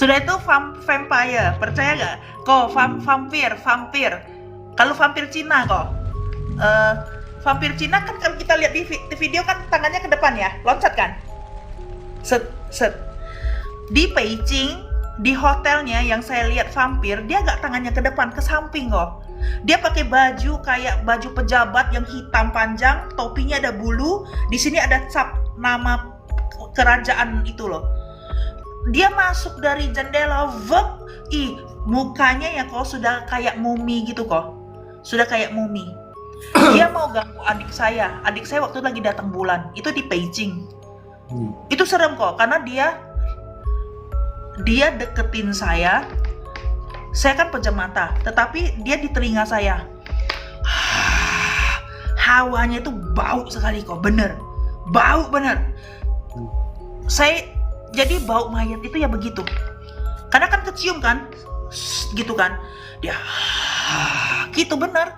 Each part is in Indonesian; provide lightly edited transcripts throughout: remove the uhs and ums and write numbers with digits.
Sudah itu vampire, percaya nggak? Kok vampir. Kalau vampir Cina kok, eh vampir Cina kan kalau kita lihat di video kan tangannya ke depan ya, loncat kan? Set set. Di Beijing, di hotelnya yang saya lihat vampir, dia nggak tangannya ke depan, ke samping kok. Dia pakai baju kayak baju pejabat yang hitam panjang, topinya ada bulu, di sini ada cap nama kerajaan itu loh. Dia masuk dari jendela, vep, mukanya ya kok sudah kayak mumi gitu kok. Sudah kayak mumi. Dia mau ganggu adik saya. Adik saya waktu lagi datang bulan, itu di Beijing. Itu serem kok, karena dia deketin saya. Saya kan pejam mata, tetapi dia di telinga saya. Hawanya itu bau sekali kok, bener. Bau bener. Saya jadi bau mayat itu ya begitu. Karena kan kecium kan, gitu kan. Dia gitu bener.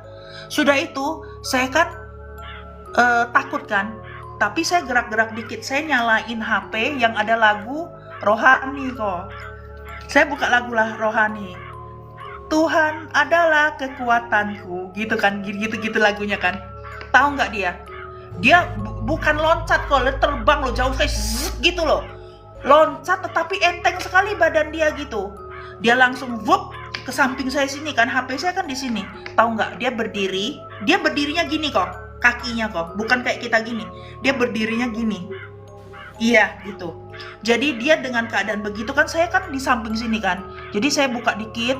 Sudah itu saya kan takut kan. Tapi saya gerak-gerak dikit, saya nyalain HP yang ada lagu rohani kok. Saya buka lagu lah rohani. Tuhan adalah kekuatanku, gitu kan, gitu lagunya kan. Tahu nggak dia? Dia bukan loncat kok, terbang loh jauh sekali, gitu loh. Loncat tetapi enteng sekali badan dia gitu. Dia langsung wup ke samping saya sini kan, HP saya kan di sini. Tahu nggak? Dia berdirinya gini kok, kakinya kok, bukan kayak kita gini. Dia berdirinya gini. Iya gitu. Jadi dia dengan keadaan begitu kan, saya kan di samping sini kan. Jadi saya buka dikit,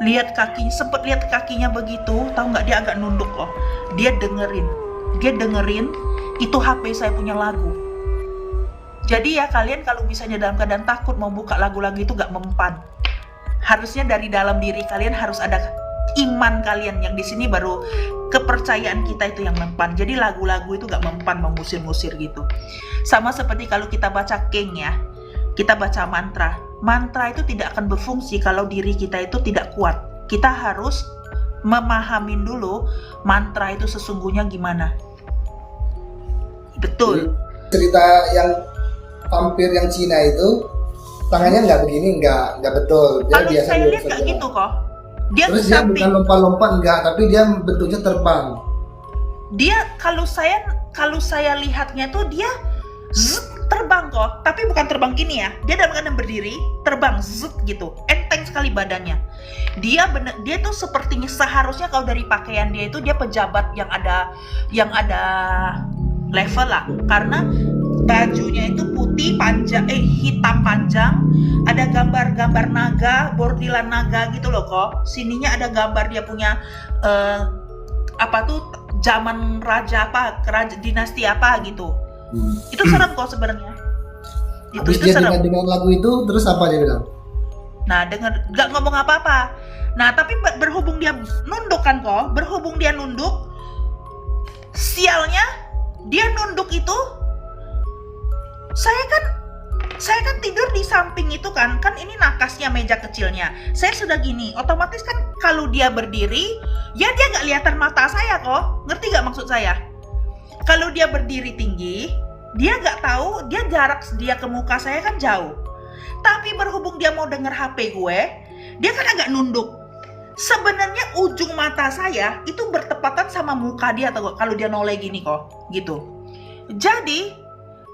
lihat kakinya, sempet lihat kakinya begitu. Tahu nggak, dia agak nunduk loh. Dia dengerin itu HP saya punya lagu. Jadi ya kalian kalau misalnya dalam keadaan takut mau buka lagu-lagu itu gak mempan. Harusnya dari dalam diri kalian harus ada iman kalian, yang di sini baru kepercayaan kita itu yang mempan. Jadi lagu-lagu itu gak mempan mengusir-ngusir gitu. Sama seperti kalau kita baca Keng ya, kita baca mantra. Mantra itu tidak akan berfungsi kalau diri kita itu tidak kuat. Kita harus memahamin dulu mantra itu sesungguhnya gimana. Betul. Cerita yang vampir yang Cina itu tangannya nggak begini, nggak betul. Dia kalau biasa saya lihat saja. kayak gitu kok. Dia Terus ke dia samping. bukan lompat-lompat, nggak, tapi dia bentuknya terbang. Dia kalau saya lihatnya tuh dia terbang kok, tapi bukan terbang gini ya. Dia dalam keadaan berdiri, terbang gitu. Enteng sekali badannya. Dia tuh sepertinya seharusnya kalau dari pakaian dia itu dia pejabat yang ada level lah, karena bajunya itu putih panjang, hitam panjang, ada gambar-gambar naga, bordilan naga gitu loh kok. Sininya ada gambar dia punya apa tuh, zaman raja apa, dinasti apa gitu. Itu serem kok sebenarnya. Itu Habis dia serem. dengan lagu itu, terus apa dia bilang? Nah, nggak ngomong apa-apa. Nah, tapi berhubung dia nunduk kan kok, sialnya dia nunduk itu, saya kan tidur di samping itu kan ini nakasnya meja kecilnya. Saya sudah gini, otomatis kan kalau dia berdiri, ya dia nggak kelihatan mata saya kok. Ngerti nggak maksud saya? Kalau dia berdiri tinggi, dia nggak tahu, dia jarak dia ke muka saya kan jauh. Tapi berhubung dia mau denger HP gue, dia kan agak nunduk. Sebenarnya ujung mata saya itu bertepatan sama muka dia, atau kalau dia noleh gini kok, gitu. Jadi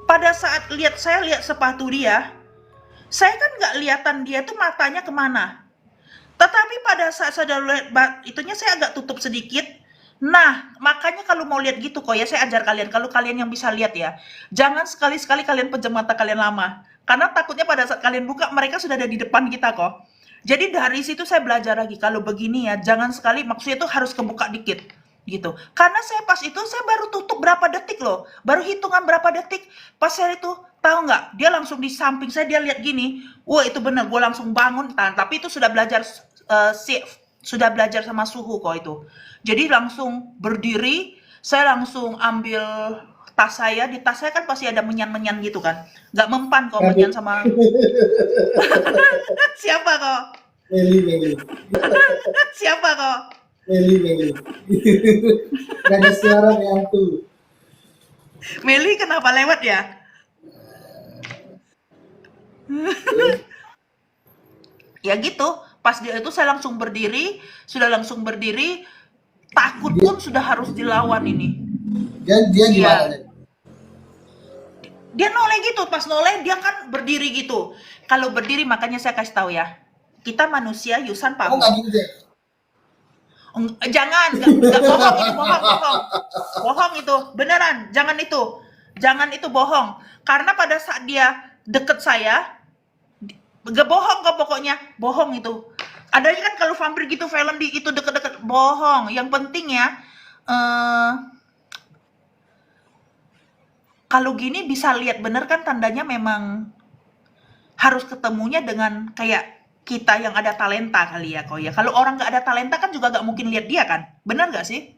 pada saat saya lihat sepatu dia, saya kan nggak lihatan dia tuh matanya kemana. Tetapi pada saat saya lihat itunya, saya agak tutup sedikit. Nah, makanya kalau mau lihat gitu kok ya, saya ajar kalian, kalau kalian yang bisa lihat ya, jangan sekali-sekali kalian pejam mata kalian lama. Karena takutnya pada saat kalian buka, mereka sudah ada di depan kita kok. Jadi dari situ saya belajar lagi, kalau begini ya, jangan sekali, maksudnya itu harus kebuka dikit. Gitu. Karena saya pas itu, saya baru tutup berapa detik loh. Baru hitungan berapa detik. Pas saya itu, tahu nggak, dia langsung di samping saya, dia lihat gini. Wah itu bener, gue langsung bangun. Tapi itu sudah belajar sama suhu kok itu. Jadi langsung berdiri, saya langsung ambil tas saya. Di tas saya kan pasti ada menyan-menyan gitu kan. Nggak mempan kok menyan sama siapa kok? Meli. Siapa kok? Meli. Gak ada suara hantu. Meli kenapa lewat ya? Terus, Ya gitu, pas dia itu saya langsung berdiri, sudah langsung berdiri, takut dia pun sudah harus dilawan ini. dia gimana Iya, nih? dia noleh gitu, pas noleh dia kan berdiri gitu. Kalau berdiri makanya saya kasih tahu ya, kita manusia Yusan Kamu nggak Paho. gini deh. Jangan, nggak bohong itu, bohong, bohong. Bohong itu, beneran, jangan itu. Jangan itu bohong. Karena pada saat dia deket saya, gak bohong kok pokoknya, bohong itu. Adanya kan kalau vampir gitu film di itu deket-deket, bohong. Yang penting ya, eh kalau gini bisa lihat bener kan tandanya memang harus ketemunya dengan kayak kita yang ada talenta kali ya kok ya. Kalau orang nggak ada talenta kan juga nggak mungkin lihat dia kan, bener nggak sih?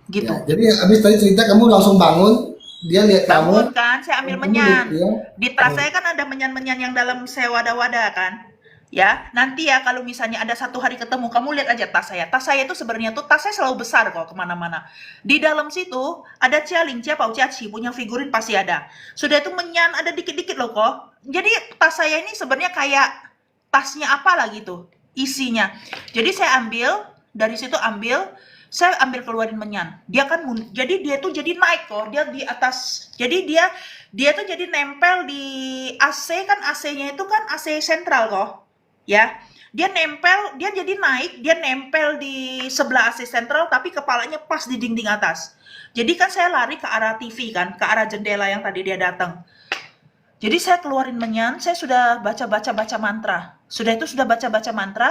Ya, Gitu. jadi habis tadi cerita kamu langsung bangun, dia lihat Bangun kamu, kan, saya ambil kamu lihat menyan. dia. Di tas Oh, saya kan ada menyan-menyan yang dalam saya wadah-wadah kan. Ya, nanti ya kalau misalnya ada satu hari ketemu, kamu lihat aja tas saya. Tas saya itu sebenarnya tuh tas saya selalu besar kok kemana-mana. Di dalam situ ada Cialing, Cia Pau Ciaci, punya figurin pasti ada. Sudah itu menyan ada dikit-dikit loh kok. Jadi tas saya ini sebenarnya kayak tasnya apa lah gitu isinya. Jadi saya ambil dari situ saya ambil keluarin menyan. Dia kan jadi dia tuh jadi naik kok. Dia di atas. Jadi dia tuh jadi nempel di AC kan AC-nya itu kan AC sentral kok. Ya. Dia nempel, dia jadi naik, dia nempel di sebelah AC sentral tapi kepalanya pas di dinding atas. Jadi kan saya lari ke arah TV kan, ke arah jendela yang tadi dia datang. Jadi saya keluarin menyan, saya sudah baca-baca mantra. Sudah itu sudah baca-baca mantra,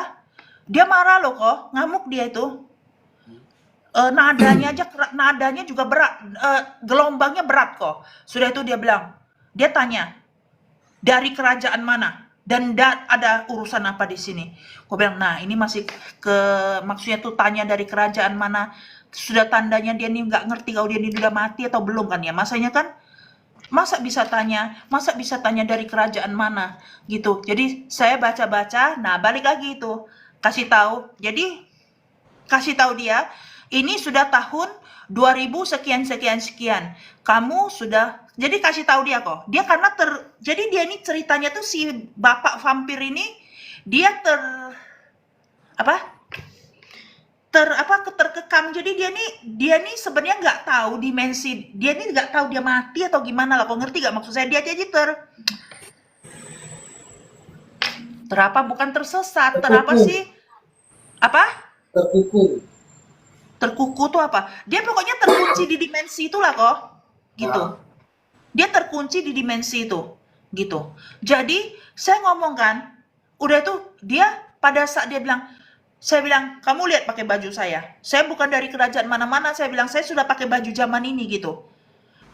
dia marah loh kok, ngamuk dia itu. Nadanya aja nadanya juga berat, gelombangnya berat kok. Sudah itu dia bilang, dia tanya, dari kerajaan mana? Dan ada urusan apa di sini? Gue bilang, nah ini masih maksudnya tuh tanya dari kerajaan mana? Sudah tandanya dia nih nggak ngerti kalau dia ini udah mati atau belum kan ya? Masanya kan masa bisa tanya dari kerajaan mana gitu. Jadi saya baca-baca, nah balik lagi itu kasih tahu. Jadi kasih tahu dia ini sudah tahun 2000 sekian sekian sekian. Kamu sudah jadi kasih tahu dia kok. Dia karena jadi dia ini ceritanya tuh si bapak vampir ini dia apa? Terkekang, jadi dia nih sebenarnya nggak tahu dimensi dia nih nggak tahu dia mati atau gimana lah, kok ngerti gak maksud saya, dia aja terapa bukan tersesat, terapa terkuku, sih, apa, terkuku. terkuku tuh apa, dia pokoknya terkunci di dimensi itulah kok, gitu, Nah, dia terkunci di dimensi itu, gitu. Jadi saya ngomong kan, udah tuh dia pada saat dia bilang, saya bilang, kamu lihat pakai baju saya bukan dari kerajaan mana-mana, saya bilang, saya sudah pakai baju zaman ini gitu.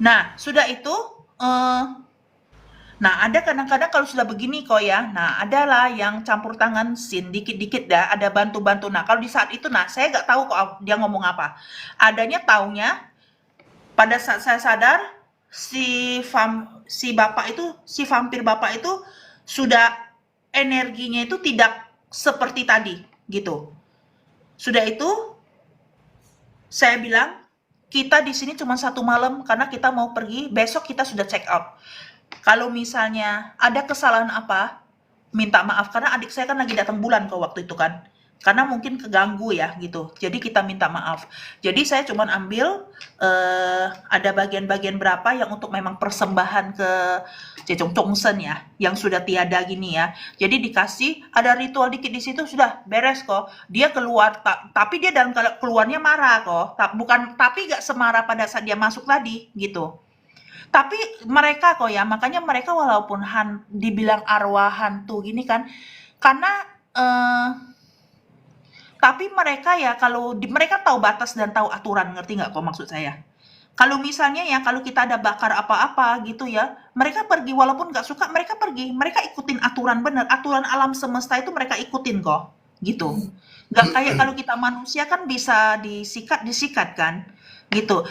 Nah, sudah itu, eh, nah ada kadang-kadang kalau sudah begini kok ya, nah adalah yang campur tangan sin dikit-dikit dah, ada bantu-bantu. Nah kalau di saat itu, nah saya nggak tahu kok dia ngomong apa. Adanya taunya pada saat saya sadar si bapak itu, si vampir bapak itu sudah energinya itu tidak seperti tadi gitu. Sudah itu saya bilang kita di sini cuma 1 malam karena kita mau pergi, besok kita sudah check out. Kalau misalnya ada kesalahan apa, minta maaf karena adik saya kan lagi datang bulan ke waktu itu kan. Karena mungkin keganggu ya gitu. Jadi kita minta maaf. Jadi saya cuma ambil ada bagian-bagian berapa yang untuk memang persembahan ke Jejong Chongsen ya, yang sudah tiada gini ya. Jadi dikasih ada ritual dikit di situ sudah beres kok. Dia keluar tapi dia dalam keluarnya marah kok. Tapi gak semarah pada saat dia masuk tadi gitu. Tapi mereka kok ya, makanya mereka walaupun dibilang arwah hantu gini kan, karena tapi mereka ya kalau mereka tahu batas dan tahu aturan, ngerti nggak kok maksud saya? Kalau misalnya ya, kalau kita ada bakar apa-apa gitu ya, mereka pergi walaupun nggak suka, mereka pergi, mereka ikutin aturan bener, aturan alam semesta itu mereka ikutin kok, gitu. Nggak kayak kalau kita manusia kan bisa disikat kan, gitu.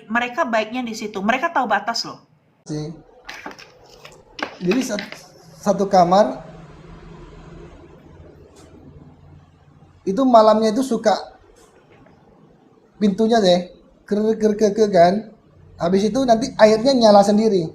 Mereka baiknya di situ, mereka tahu batas loh. sih. Jadi satu kamar itu malamnya itu suka pintunya deh ker ker ker ker kan. Habis itu nanti airnya nyala sendiri.